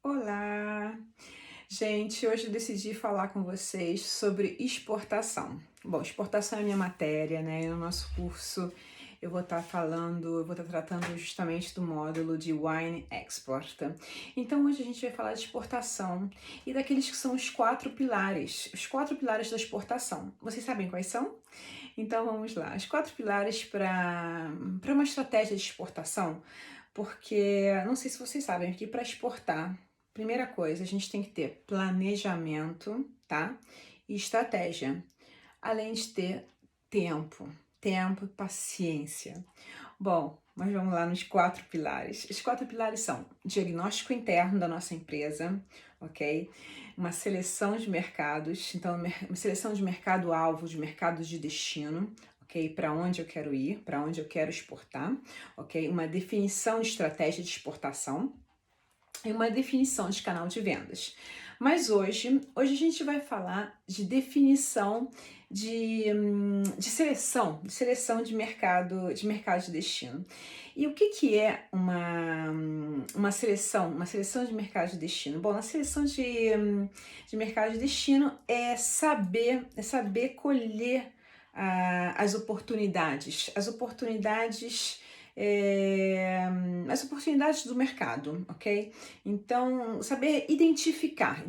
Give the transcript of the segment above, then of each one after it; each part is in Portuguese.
Olá! Gente, hoje eu decidi falar com vocês sobre exportação. Bom, exportação é minha matéria, né? E no nosso curso eu vou estar tratando justamente do módulo de Wine Export. Então hoje a gente vai falar de exportação e daqueles que são os quatro pilares da exportação. Vocês sabem quais são? Então vamos lá. Os quatro pilares para uma estratégia de exportação, porque não sei se vocês sabem que para exportar, primeira coisa, a gente tem que ter planejamento, tá? E estratégia, além de ter tempo e paciência. Bom, mas vamos lá nos quatro pilares. Os quatro pilares são diagnóstico interno da nossa empresa, ok? Uma seleção de mercados, então uma seleção de mercado-alvo, de mercados de destino, ok? Para onde eu quero ir, para onde eu quero exportar, ok? Uma definição de estratégia de exportação e uma definição de canal de vendas. Mas hoje a gente vai falar de definição de seleção de mercado de destino. E o que é uma seleção de mercado de destino? Bom, a seleção de mercado de destino é saber colher as oportunidades do mercado, ok? Então, saber identificar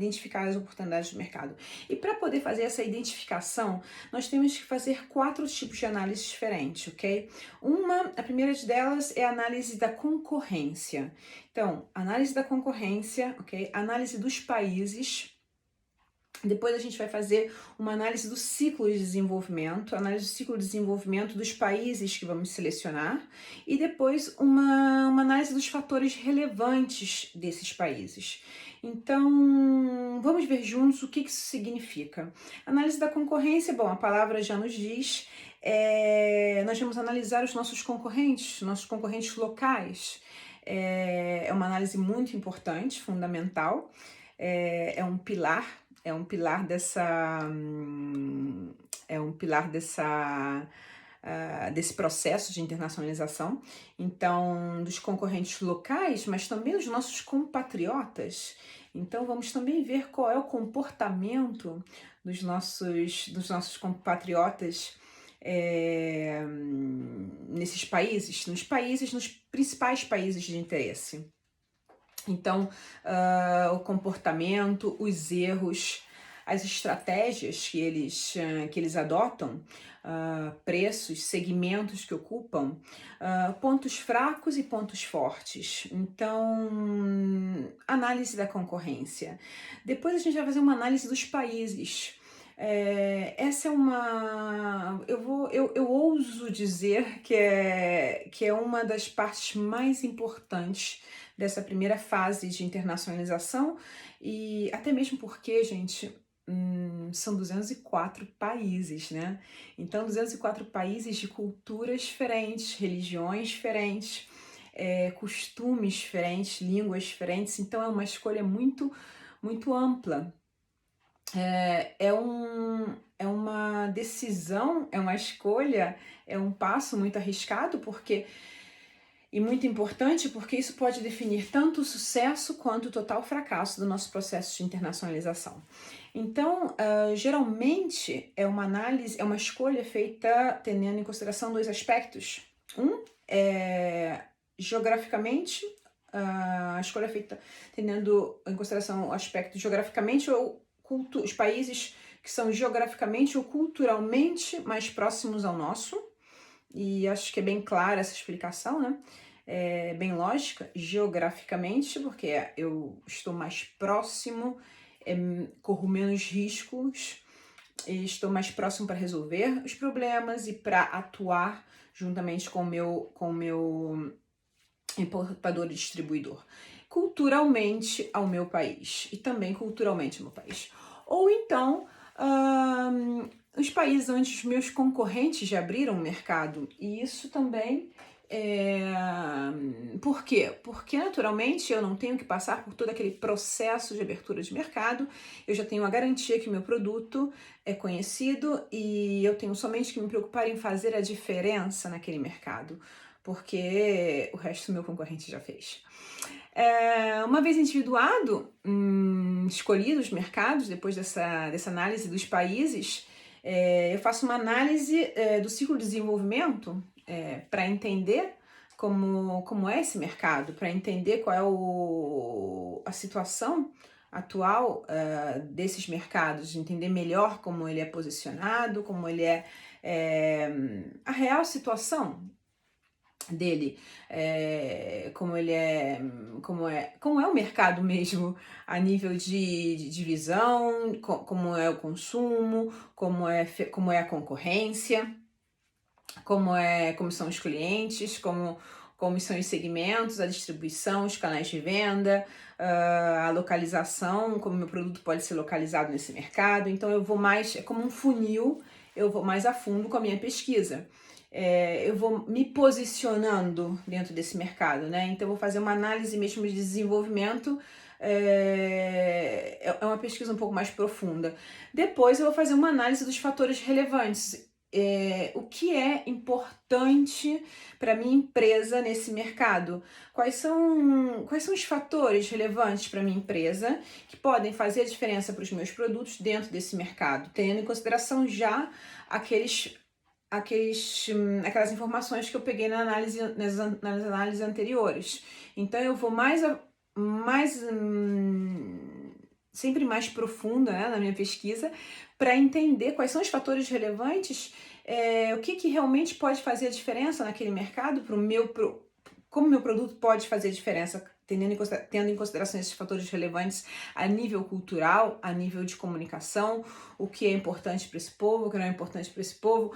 as oportunidades do mercado. E para poder fazer essa identificação, nós temos que fazer quatro tipos de análise diferentes, ok? A primeira delas é a análise da concorrência. Então, análise da concorrência, ok? Análise dos países. Depois a gente vai fazer uma análise do ciclo de desenvolvimento, análise do ciclo de desenvolvimento dos países que vamos selecionar e depois uma análise dos fatores relevantes desses países. Então, vamos ver juntos o que isso significa. Análise da concorrência, bom, a palavra já nos diz, nós vamos analisar os nossos concorrentes locais. É uma análise muito importante, fundamental, é um pilar desse processo de internacionalização, então dos concorrentes locais, mas também dos nossos compatriotas. Então vamos também ver qual é o comportamento dos nossos compatriotas nesses países, nos principais países de interesse. Então, o comportamento, os erros, as estratégias que eles adotam, preços, segmentos que ocupam, pontos fracos e pontos fortes. Então, análise da concorrência. Depois a gente vai fazer uma análise dos países. Essa é eu ouso dizer que é uma das partes mais importantes dessa primeira fase de internacionalização, e até mesmo porque, gente, são 204 países, né? Então, 204 países de culturas diferentes, religiões diferentes, costumes diferentes, línguas diferentes, então é uma escolha muito, muito ampla. É uma decisão, é uma escolha, é um passo muito arriscado, e muito importante, porque isso pode definir tanto o sucesso quanto o total fracasso do nosso processo de internacionalização. Então, geralmente é uma escolha feita tendo em consideração dois aspectos. Um é geograficamente, a escolha é feita tendo em consideração o aspecto geograficamente ou os países que são geograficamente ou culturalmente mais próximos ao nosso. E acho que é bem clara essa explicação, né? É bem lógica, geograficamente, porque eu estou mais próximo, corro menos riscos, e estou mais próximo para resolver os problemas e para atuar juntamente com o meu importador e distribuidor. Culturalmente ao meu país e também culturalmente ao meu país. Ou então, os países onde os meus concorrentes já abriram o mercado, e isso também por quê? Porque naturalmente eu não tenho que passar por todo aquele processo de abertura de mercado, eu já tenho a garantia que o meu produto é conhecido e eu tenho somente que me preocupar em fazer a diferença naquele mercado. porque o resto meu concorrente já fez. Uma vez individuado, escolhido os mercados, depois dessa análise dos países, eu faço uma análise do ciclo de desenvolvimento para entender como é esse mercado, para entender qual é a situação atual desses mercados, entender melhor como ele é posicionado, como ele é a real situação dele, como é o mercado mesmo a nível de divisão, como é o consumo, como é a concorrência, como são os clientes, como são os segmentos, a distribuição, os canais de venda, a localização, como meu produto pode ser localizado nesse mercado. Então eu vou mais, é como um funil, eu vou mais a fundo com a minha pesquisa. Eu vou me posicionando dentro desse mercado, né? Então eu vou fazer uma análise mesmo de desenvolvimento, é uma pesquisa um pouco mais profunda. Depois eu vou fazer uma análise dos fatores relevantes. O que é importante para minha empresa nesse mercado? Quais são os fatores relevantes para minha empresa que podem fazer a diferença para os meus produtos dentro desse mercado, tendo em consideração já aquelas informações que eu peguei nas análises anteriores. Então eu vou sempre mais profunda, né, na minha pesquisa, para entender quais são os fatores relevantes, o que realmente pode fazer a diferença naquele mercado, como meu produto pode fazer a diferença, tendo em consideração esses fatores relevantes a nível cultural, a nível de comunicação, o que é importante para esse povo, o que não é importante para esse povo,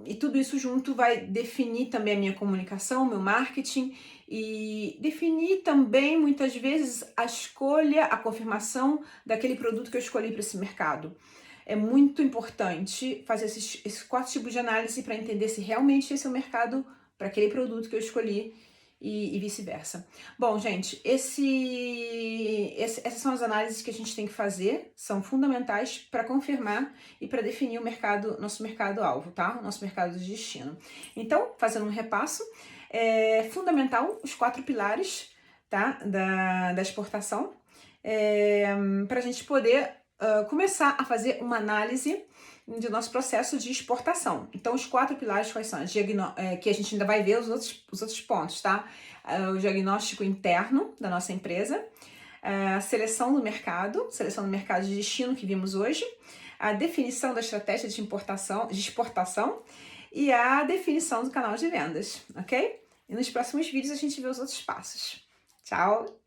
e tudo isso junto vai definir também a minha comunicação, o meu marketing, e definir também, muitas vezes, a escolha, a confirmação daquele produto que eu escolhi para esse mercado. É muito importante fazer esses 4 tipos de análise para entender se realmente esse é o mercado para aquele produto que eu escolhi e vice-versa. Bom, gente, essas são as análises que a gente tem que fazer, são fundamentais para confirmar e para definir o nosso mercado-alvo, tá? Nosso mercado de destino. Então, fazendo um repasso, é fundamental os 4 pilares, tá? da exportação, para a gente poder começar a fazer uma análise do nosso processo de exportação. Então, os 4 pilares quais são? Que a gente ainda vai ver os outros pontos, tá? O diagnóstico interno da nossa empresa, a seleção do mercado de destino que vimos hoje, a definição da estratégia de exportação e a definição do canal de vendas, ok? E nos próximos vídeos a gente vê os outros passos. Tchau!